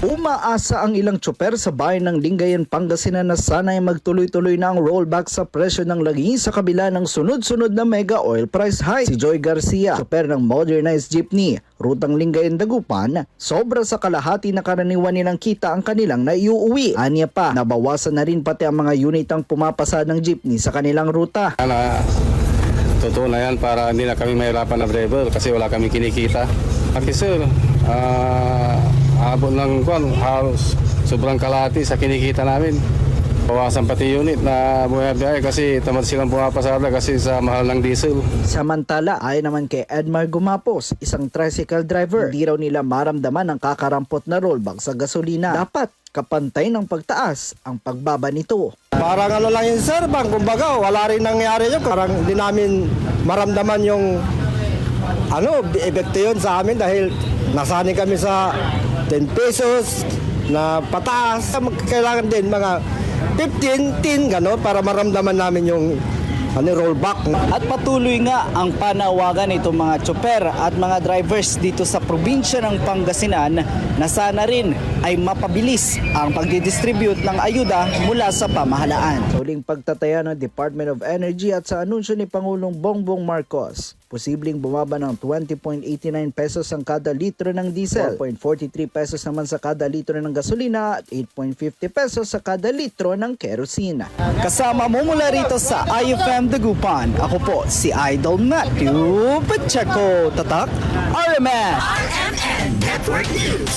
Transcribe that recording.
Umaasa ang ilang tsoper sa bayan ng Lingayen, Pangasinan na sana'y magtuloy-tuloy na ang rollback sa presyo ng lagi sa kabila ng sunod-sunod na mega oil price hike. Si Joy Garcia, tsoper ng modernized jeepney, rutang Lingayen Dagupan, sobra sa kalahati na karaniwan nilang kita ang kanilang naiuuwi. Anya pa, nabawasan na rin pati ang mga unit ang pumapasa ng jeepney sa kanilang ruta. Totoo na yan para hindi na kami mahirapan na driver kasi wala kami kinikita. Kasi sir, abot ng halos sobrang kalahati sa kinikita namin. Bawasan pati unit na buhay-buhay kasi tamad silang pumapasada kasi sa mahal ng diesel. Samantala, ay naman kay Edmar Gumapos, isang tricycle driver, hindi raw nila maramdaman ang kakarampot na rollback sa gasolina. Dapat kapantay ng pagtaas ang pagbaba nito. Parang ano lang yun sir, bang kumbaga wala rin nangyari yun. Parang hindi namin maramdaman yung epekto yun sa amin dahil nasanay kami sa 10 pesos na pataas. Kailangan din mga 15, 10 gano'n para maramdaman namin yung rollback. At patuloy nga ang panawagan nitong mga tsoper at mga drivers dito sa probinsya ng Pangasinan na sana rin ay mapabilis ang pagdidistribute ng ayuda mula sa pamahalaan. Sa uling pagtataya ng Department of Energy at sa anunsyo ni Pangulong Bongbong Marcos, posibleng bumaba ng 20.89 pesos ang kada litro ng diesel, 4.43 pesos naman sa kada litro ng gasolina at 8.50 pesos sa kada litro ng kerosina. Kasama mo mula rito sa IFM Dagupan, ako po si Idol Matthew Pacheco. Tatak, RMN Network News.